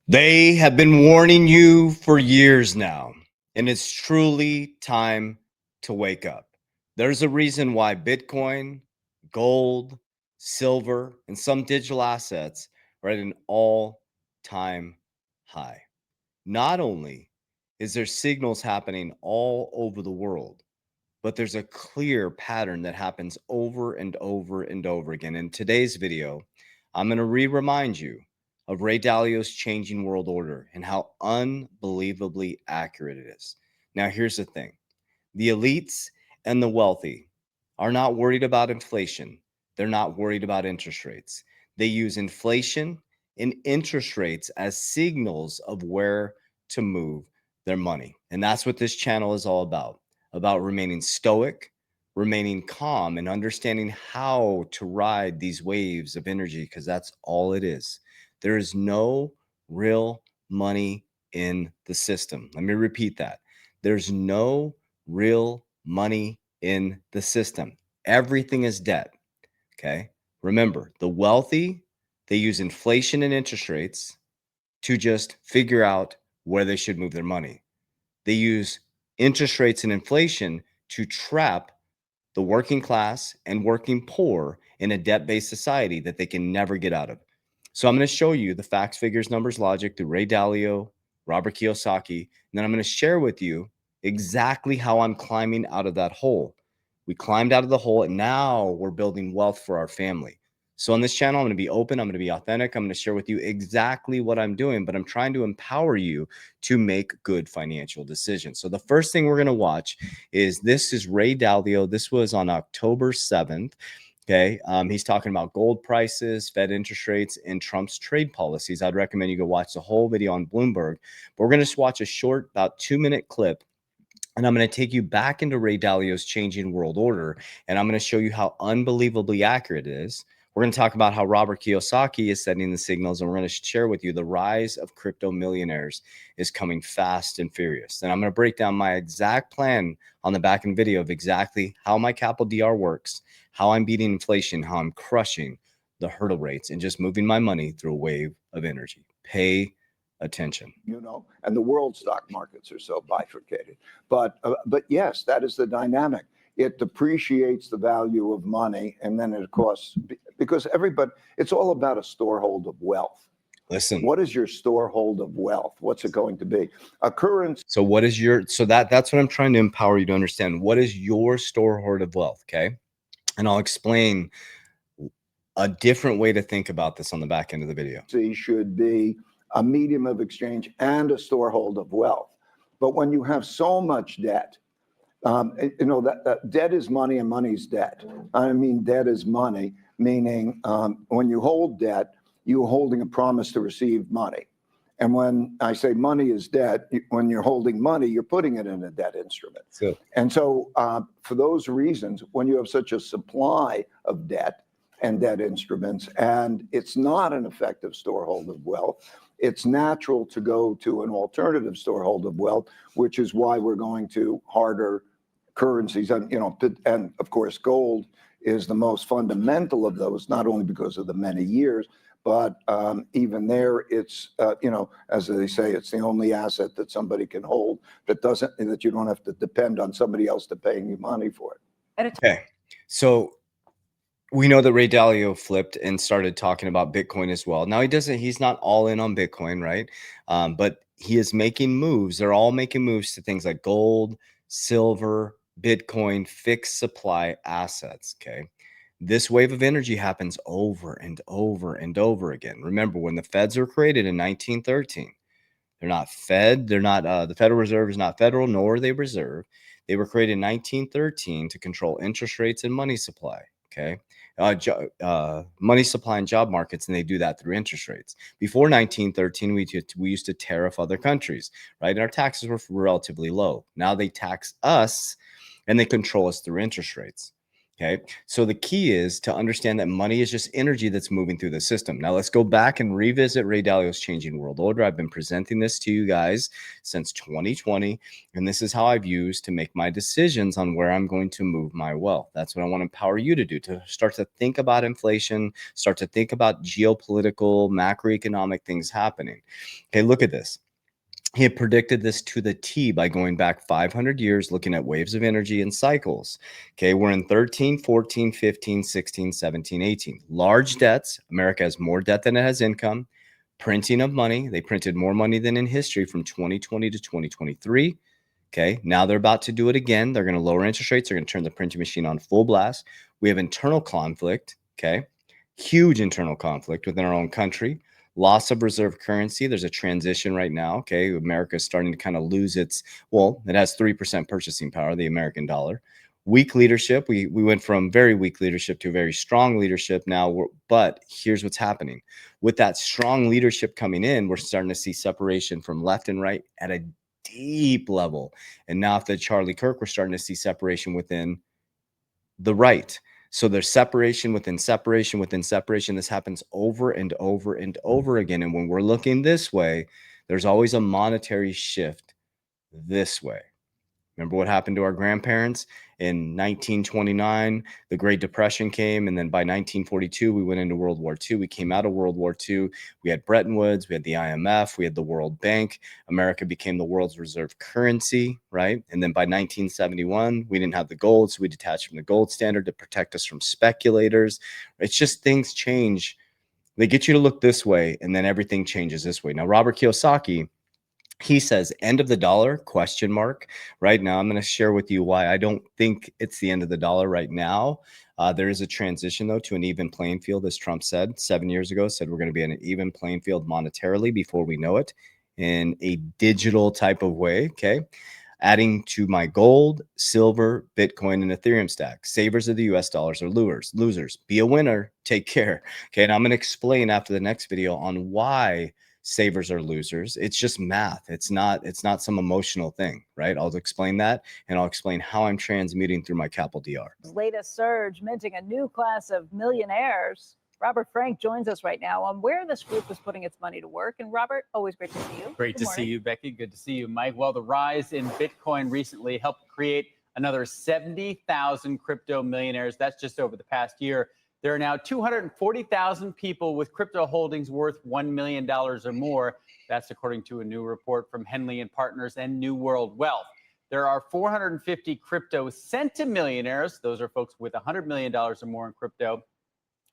They have been warning you for years now, and it's truly time to wake up. There's a reason why Bitcoin, gold, silver, and some digital assets are at an all-time high. Not only is there signals happening all over the world, but there's a clear pattern that happens over and over and over again. In today's video, I'm going to remind you of Ray Dalio's changing world order and how unbelievably accurate it is. Now, here's the thing. The elites and the wealthy are not worried about inflation. They're not worried about interest rates. They use inflation and interest rates as signals of where to move their money. And that's what this channel is all about remaining stoic, remaining calm, and understanding how to ride these waves of energy, because that's all it is. There is no real money in the system. Let me repeat that. There's no real money in the system. Everything is debt. Okay. Remember, the wealthy, they use inflation and interest rates to just figure out where they should move their money. They use interest rates and inflation to trap the working class and working poor in a debt-based society that they can never get out of. So I'm going to show you the facts, figures, numbers, logic through Ray Dalio, Robert Kiyosaki, and then I'm going to share with you exactly how I'm climbing out of that hole. We climbed out of the hole, and now we're building wealth for our family. So on this channel, I'm going to be open. I'm going to be authentic. I'm going to share with you exactly what I'm doing, but I'm trying to empower you to make good financial decisions. So the first thing we're going to watch is Ray Dalio. This was on October 7th. Okay. He's talking about gold prices, Fed interest rates, and Trump's trade policies. I'd recommend you go watch the whole video on Bloomberg, but we're going to just watch a short, about 2-minute clip. And I'm going to take you back into Ray Dalio's changing world order. And I'm going to show you how unbelievably accurate it is. We're going to talk about how Robert Kiyosaki is setting the signals. And we're going to share with you the rise of crypto millionaires is coming fast and furious. And I'm going to break down my exact plan on the back end video of exactly how my capital DR works, how I'm beating inflation, how I'm crushing the hurdle rates, and just moving my money through a wave of energy. Pay attention. And the world stock markets are so bifurcated. But yes, that is the dynamic. It depreciates the value of money, and then it costs, because it's all about a storehold of wealth. Listen, what is your storehold of wealth? What's it going to be? A currency. So what is that's what I'm trying to empower you to understand. What is your storehold of wealth? Okay. And I'll explain a different way to think about this on the back end of the video. Should be a medium of exchange and a storehold of wealth. But when you have so much debt, that debt is money and money is debt. I mean, debt is money, meaning when you hold debt, you're holding a promise to receive money. And when I say money is debt, when you're holding money, you're putting it in a debt instrument. And so for those reasons, when you have such a supply of debt and debt instruments, and it's not an effective storehold of wealth, it's natural to go to an alternative storehold of wealth, which is why we're going to harder currencies. And, and of course, gold is the most fundamental of those, not only because of the many years, but even there, it's, as they say, it's the only asset that somebody can hold that you don't have to depend on somebody else to paying you money for it. Okay. So we know that Ray Dalio flipped and started talking about Bitcoin as well. Now he's not all in on Bitcoin, right? But he is making moves. They're all making moves to things like gold, silver, Bitcoin, fixed supply assets. Okay. This wave of energy happens over and over and over again. Remember, when the feds were created in 1913, they're not Fed. They're not, the Federal Reserve is not federal, nor are they reserve. They were created in 1913 to control interest rates and money supply. Okay. Money supply and job markets, and they do that through interest rates. Before 1913, we used to tariff other countries, right? And our taxes were relatively low. Now they tax us and they control us through interest rates. Okay. So the key is to understand that money is just energy that's moving through the system. Now let's go back and revisit Ray Dalio's Changing World Order. I've been presenting this to you guys since 2020, and this is how I've used to make my decisions on where I'm going to move my wealth. That's what I want to empower you to do, to start to think about inflation, start to think about geopolitical, macroeconomic things happening. Okay, look at this. He had predicted this to the T by going back 500 years, looking at waves of energy and cycles. Okay, we're in 13, 14, 15, 16, 17, 18. Large debts. America has more debt than it has income. Printing of money. They printed more money than in history from 2020 to 2023. Okay, now they're about to do it again. They're going to lower interest rates. They're going to turn the printing machine on full blast. We have internal conflict. Okay, huge internal conflict within our own country. Loss of reserve currency. There's a transition right now. Okay, America is starting to kind of lose its, well, it has 3% purchasing power, the American dollar. Weak leadership. We went from very weak leadership to very strong leadership now. But here's what's happening. With that strong leadership coming in, we're starting to see separation from left and right at a deep level. And now after Charlie Kirk, we're starting to see separation within the right. So there's separation within separation within separation. This happens over and over and over again. And when we're looking this way, there's always a monetary shift this way. Remember what happened to our grandparents in 1929? The Great Depression came, and then by 1942, we went into World War II. We came out of World War II. We had Bretton Woods, we had the IMF, we had the World Bank. America became the world's reserve currency, right? And then by 1971, we didn't have the gold, so we detached from the gold standard to protect us from speculators. It's just things change. They get you to look this way, and then everything changes this way. Now, Robert Kiyosaki, he says end of the dollar question mark. Right now I'm going to share with you why I don't think it's the end of the dollar right now. There is a transition though to an even playing field, as Trump said 7 years ago, said we're going to be in an even playing field monetarily before we know it, in a digital type of way. Okay, adding to my gold, silver, Bitcoin, and Ethereum stack. Savers of the US dollars are losers. Be a winner. Take care. Okay, and I'm going to explain after the next video on why savers are losers. It's just math. It's not some emotional thing, right? I'll explain that, and I'll explain how I'm transmuting through my Capital DR. Latest surge minting a new class of millionaires. Robert Frank joins us right now on where this group is putting its money to work. And Robert, always great to see you. Great to see you, Becky. Good to see you, Mike. Well, the rise in Bitcoin recently helped create another 70,000 crypto millionaires. That's just over the past year. There are now 240,000 people with crypto holdings worth $1 million or more. That's according to a new report from Henley and Partners and New World Wealth. There are 450 crypto centimillionaires. Those are folks with $100 million or more in crypto,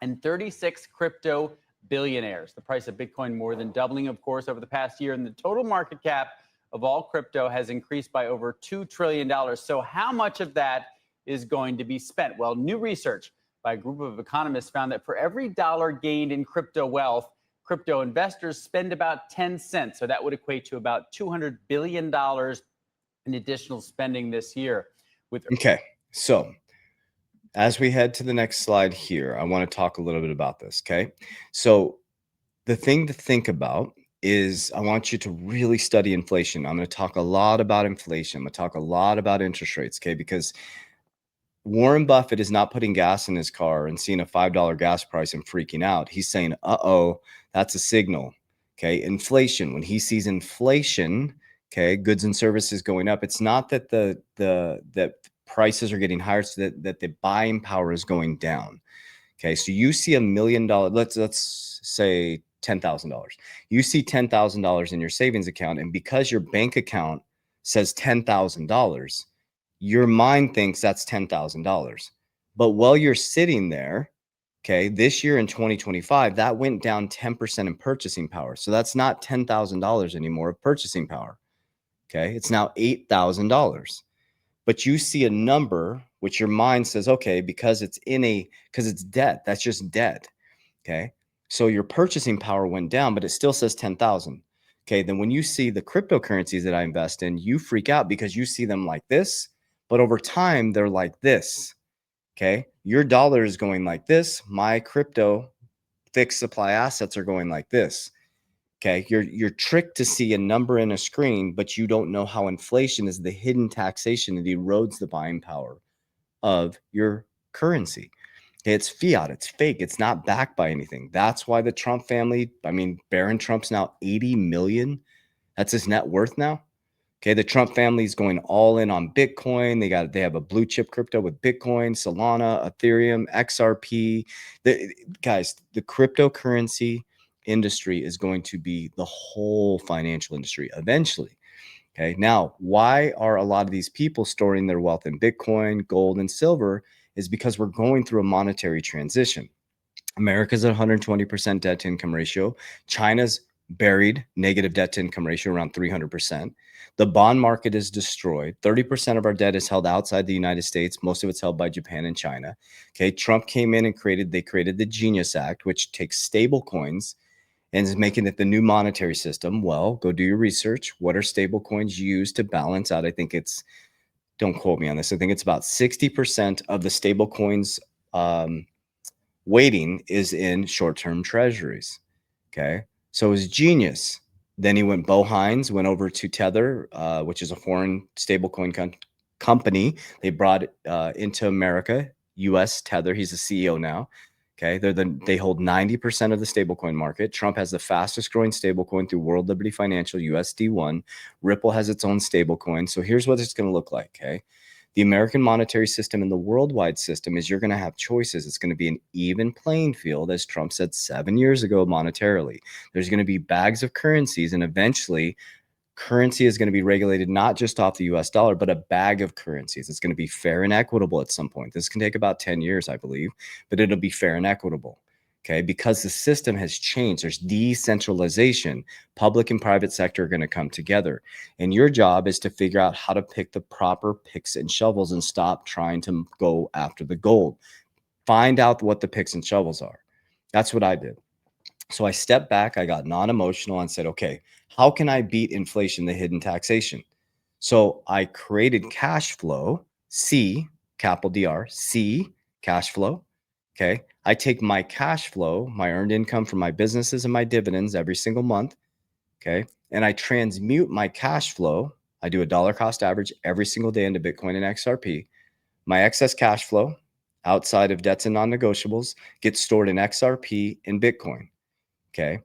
and 36 crypto billionaires. The price of Bitcoin more than doubling, of course, over the past year, and the total market cap of all crypto has increased by over $2 trillion. So how much of that is going to be spent? Well, new research by a group of economists found that for every dollar gained in crypto wealth, crypto investors spend about 10 cents. So that would equate to about $200 billion in additional spending this year. Okay, so as we head to the next slide here, I want to talk a little bit about this, okay? So the thing to think about is I want you to really study inflation. I'm going to talk a lot about inflation. I'm going to talk a lot about interest rates, okay? Because Warren Buffett is not putting gas in his car and seeing a $5 gas price and freaking out. He's saying, uh-oh, that's a signal. Okay, inflation. When he sees inflation, okay, goods and services going up, it's not that that prices are getting higher, so that the buying power is going down. Okay, so you see $1 million, let's say $10,000. You see $10,000 in your savings account, and because your bank account says $10,000, your mind thinks that's $10,000. But while you're sitting there, okay, this year in 2025, that went down 10% in purchasing power. So that's not $10,000 anymore of purchasing power. Okay, it's now $8,000. But you see a number which your mind says, okay, because it's debt. That's just debt. Okay, so your purchasing power went down, but it still says 10,000. Okay, then when you see the cryptocurrencies that I invest in, you freak out because you see them like this, but over time they're like this. Okay, your dollar is going like this. My crypto fixed supply assets are going like this. Okay, you're tricked to see a number in a screen, but you don't know how inflation is the hidden taxation that erodes the buying power of your currency. It's fiat, it's fake, it's not backed by anything. That's why the Trump family, I mean, Barron Trump's now 80 million. That's his net worth now. Okay, the Trump family is going all in on Bitcoin. They have a blue chip crypto with Bitcoin, Solana, Ethereum, XRP. Guys, the cryptocurrency industry is going to be the whole financial industry eventually. Okay, now why are a lot of these people storing their wealth in Bitcoin, gold, and silver? Is because we're going through a monetary transition. America's at 120% debt to income ratio. China's buried negative debt to income ratio around 300%. The bond market is destroyed. 30% of our debt is held outside the United States. Most of it's held by Japan and China. Okay, Trump came in and created the Genius Act, which takes stable coins and is making it the new monetary system. Well, go do your research. What are stable coins used to balance out? I think it's, don't quote me on this, I think it's about 60% of the stable coins weighting is in short-term treasuries. Okay, so it was genius. Then he went, Bo Hines went over to Tether, which is a foreign stablecoin company. They brought into America, US Tether. He's the CEO now. Okay, they hold 90% of the stablecoin market. Trump has the fastest growing stablecoin through World Liberty Financial, USD1. Ripple has its own stablecoin. So here's what it's going to look like. Okay, the American monetary system and the worldwide system is you're going to have choices. It's going to be an even playing field, as Trump said 7 years ago, monetarily. There's going to be bags of currencies, and eventually currency is going to be regulated not just off the US dollar, but a bag of currencies. It's going to be fair and equitable at some point. This can take about 10 years, I believe, but it'll be fair and equitable. Okay, because the system has changed. There's decentralization. Public and private sector are going to come together. And your job is to figure out how to pick the proper picks and shovels and stop trying to go after the gold. Find out what the picks and shovels are. That's what I did. So I stepped back, I got non-emotional and said, okay, how can I beat inflation, the hidden taxation? So I created cash flow, C, capital DR, C, cash flow. Okay. I take my cash flow, my earned income from my businesses and my dividends every single month. Okay. And I transmute my cash flow. I do a dollar cost average every single day into Bitcoin and XRP. My excess cash flow outside of debts and non-negotiables gets stored in XRP and Bitcoin. Okay.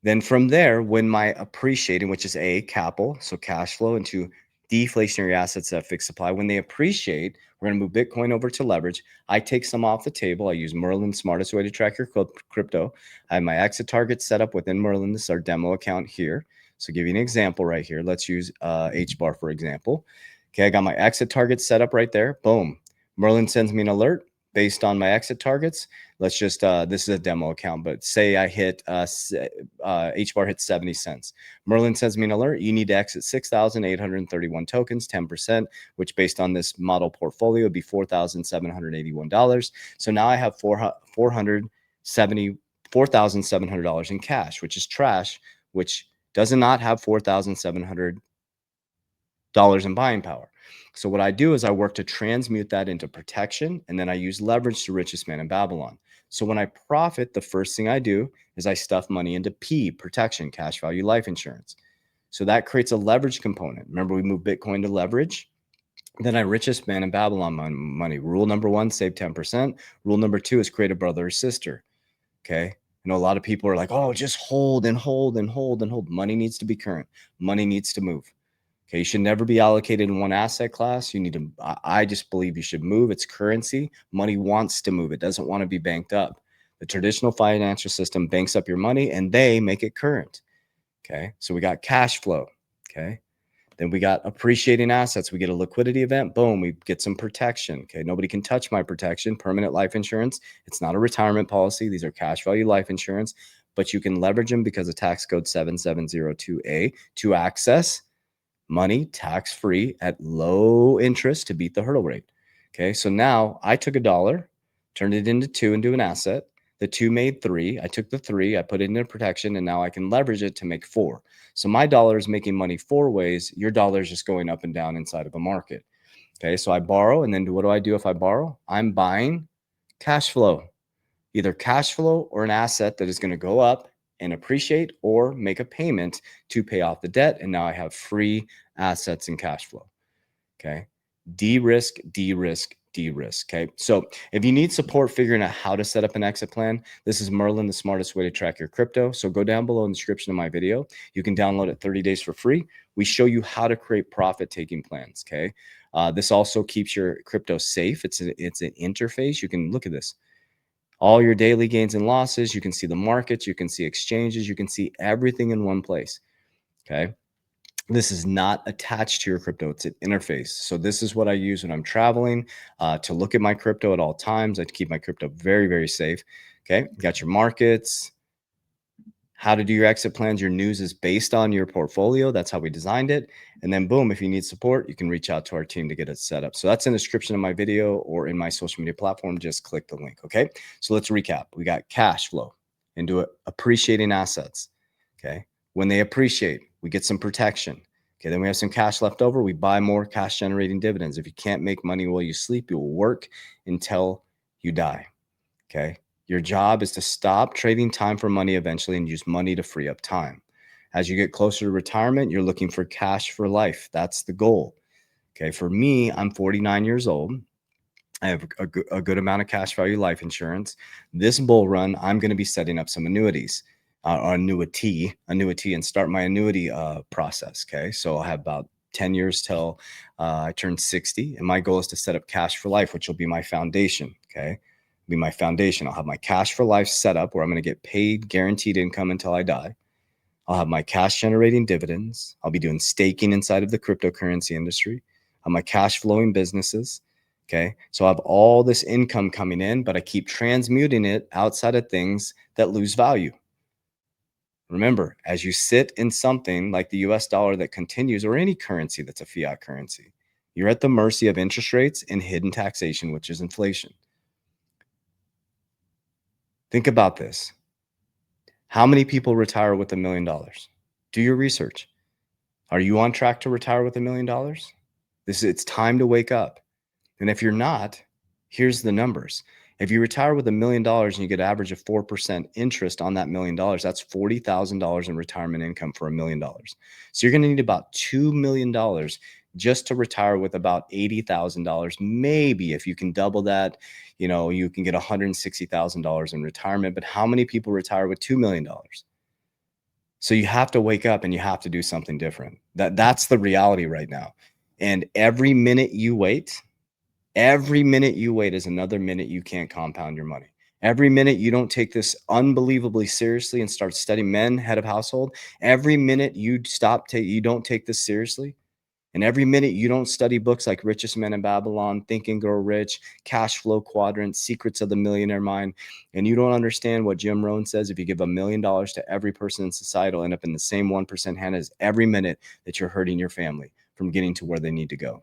Then from there, when my appreciating, which is A, capital, so cash flow, into deflationary assets that fixed supply, when they appreciate, we're going to move Bitcoin over to leverage. I take some off the table. I use Merlin's smartest way to track your crypto. I have my exit target set up within Merlin. This is our demo account here. So give you an example right here. Let's use HBAR, for example. Okay, I got my exit target set up right there. Boom. Merlin sends me an alert based on my exit targets. Let's just, this is a demo account, but say I hit, HBAR hits 70 cents. Merlin sends me an alert. You need to exit 6,831 tokens, 10%, which based on this model portfolio would be $4,781. So now I have $4,700 in cash, which is trash, which does not have $4,700 in buying power. So what I do is I work to transmute that into protection, and then I use leverage to richest man in Babylon. So when I profit, the first thing I do is I stuff money into P, protection, cash value life insurance. So that creates a leverage component. Remember, we move Bitcoin to leverage. Then I richest man in Babylon money. Rule number 1, save 10%. Rule number 2 is create a brother or sister. Okay. You know, a lot of people are like, oh, just hold and hold and hold and hold. Money needs to be current. Money needs to move. Okay, you should never be allocated in one asset class. You need to, I just believe you should move. It's currency. Money wants to move. It doesn't want to be banked up. The traditional financial system banks up your money and they make it current. Okay, so we got cash flow. Okay, then we got appreciating assets. We get a liquidity event. Boom, we get some protection. Okay, nobody can touch my protection. Permanent life insurance. It's not a retirement policy. These are cash value life insurance, but you can leverage them because of tax code 7702A to access money tax-free at low interest to beat the hurdle rate. Okay, so now I took $1, turned it into 2 into an asset. The 2 made 3. I took the 3, I put it into protection, and now I can leverage it to make 4. So my dollar is making money 4 ways. Your dollar is just going up and down inside of a market. Okay, so I borrow, and then what do I do if I borrow? I'm buying cash flow, either cash flow or an asset that is going to go up and appreciate or make a payment to pay off the debt. And now I have free assets and cash flow. Okay. De-risk, de-risk, de-risk. Okay. So if you need support figuring out how to set up an exit plan, this is Merlin, the smartest way to track your crypto. So go down below in the description of my video. You can download it 30 days for free. We show you how to create profit-taking plans. Okay. This also keeps your crypto safe. It's an interface. You can look at this. All your daily gains and losses. You can see the markets. You can see exchanges. You can see everything in one place. Okay. This is not attached to your crypto. It's an interface. So this is what I use when I'm traveling to look at my crypto at all times. I keep my crypto very, very safe. Okay. You got your markets, how to do your exit plans. Your news is based on your portfolio. That's how we designed it. And then boom, if you need support, you can reach out to our team to get it set up. So that's in the description of my video or in my social media platform. Just click the link. Okay. So let's recap. We got cash flow into appreciating assets. Okay. When they appreciate, we get some protection. Okay. Then we have some cash left over. We buy more cash generating dividends. If you can't make money while you sleep, you will work until you die. Okay. Your job is to stop trading time for money eventually and use money to free up time. As you get closer to retirement, you're looking for cash for life. That's the goal. Okay. For me, I'm 49 years old. I have a good amount of cash value life insurance. This bull run, I'm going to be setting up some annuities, annuity, and start my annuity process. Okay. So I'll have about 10 years till I turn 60. And my goal is to set up cash for life, which will be my foundation. Okay. Be my foundation. I'll have my cash for life set up where I'm going to get paid guaranteed income until I die. I'll have my cash generating dividends. I'll be doing staking inside of the cryptocurrency industry. I'll have my cash flowing businesses. Okay. So I have all this income coming in, but I keep transmuting it outside of things that lose value. Remember, as you sit in something like the US dollar that continues, or any currency that's a fiat currency, you're at the mercy of interest rates and hidden taxation, which is inflation. Think about this. How many people retire with $1 million? Do your research. Are you on track to retire with $1 million? It's time to wake up. And if you're not, here's the numbers. If you retire with $1 million and you get an average of 4% interest on that $1 million, that's $40,000 in retirement income for $1 million. So you're going to need about $2 million just to retire with about $80,000. Maybe if you can double that, you can get $160,000 in retirement. But how many people retire with $2 million? So you have to wake up and you have to do something different. That's the reality right now. And every minute you wait is another minute you can't compound your money. Every minute you don't take this unbelievably seriously and start studying, men, head of household. Every minute you don't take this seriously. And every minute you don't study books like Richest Men in Babylon, Think and Grow Rich, Cash Flow Quadrant, Secrets of the Millionaire Mind, and you don't understand what Jim Rohn says, if you give $1 million to every person in society, it'll end up in the same 1% hand as every minute that you're hurting your family from getting to where they need to go.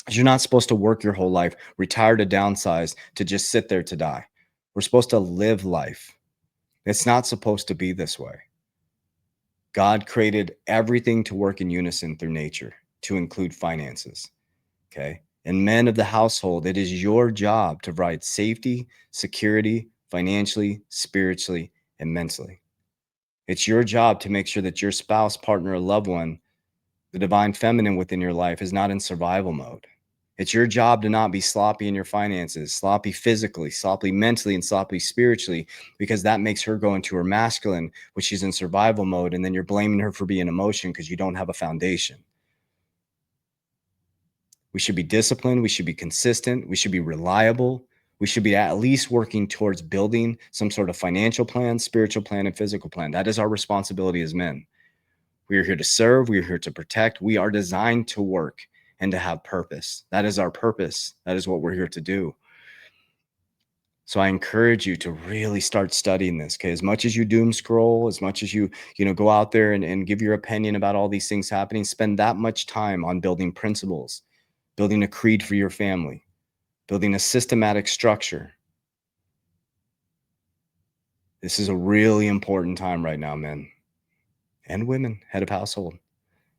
You're not supposed to work your whole life, retire to downsize, to just sit there to die. We're supposed to live life. It's not supposed to be this way. God created everything to work in unison through nature, to include finances. Okay. And men of the household, it is your job to provide safety, security, financially, spiritually, and mentally. It's your job to make sure that your spouse, partner, or loved one, the divine feminine within your life, is not in survival mode. It's your job to not be sloppy in your finances, sloppy physically, sloppy mentally, and sloppy spiritually, because that makes her go into her masculine, which she's in survival mode. And then you're blaming her for being emotion because you don't have a foundation. We should be disciplined. We should be consistent. We should be reliable. We should be at least working towards building some sort of financial plan, spiritual plan, and physical plan. That is our responsibility as men. We are here to serve. We are here to protect. We are designed to work and to have purpose. That is our purpose. That is what we're here to do. So I encourage you to really start studying this. Okay. As much as you doom scroll, as much as you go out there and give your opinion about all these things happening, spend that much time on building principles, building a creed for your family, building a systematic structure. This is a really important time right now, men and women, head of household.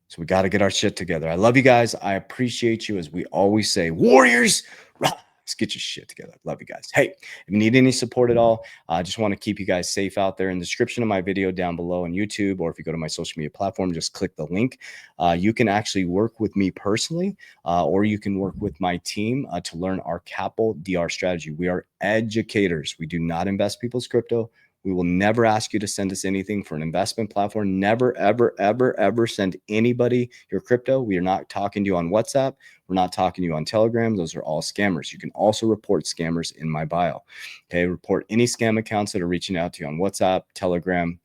So we got to get our shit together. I love you guys. I appreciate you. As we always say, warriors, rise. Let's get your shit together. Love you guys. Hey, if you need any support at all, I just want to keep you guys safe out there. In the description of my video down below on YouTube, or if you go to my social media platform, just click the link. You can actually work with me personally, or you can work with my team to learn our capital DR strategy. We are educators. We do not invest people's crypto. We will never ask you to send us anything for an investment platform. Never, ever, ever, ever send anybody your crypto. We are not talking to you on WhatsApp. We're not talking to you on Telegram. Those are all scammers. You can also report scammers in my bio. Okay, report any scam accounts that are reaching out to you on WhatsApp, Telegram.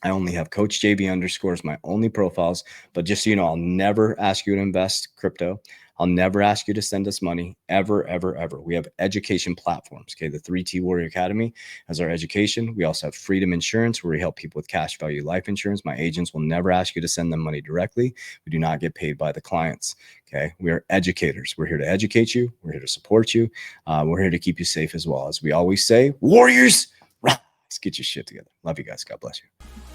I only have Coach JB underscores, my only profiles. But just so you know, I'll never ask you to invest crypto. I'll never ask you to send us money, ever, ever, ever. We have education platforms. Okay, the 3T Warrior Academy has our education. We also have Freedom Insurance, where we help people with cash value life insurance. My agents will never ask you to send them money directly. We do not get paid by the clients. Okay, we are educators. We're here to educate you. We're here to support you. We're here to keep you safe as well. As we always say, warriors, let's get your shit together. Love you guys. God bless you.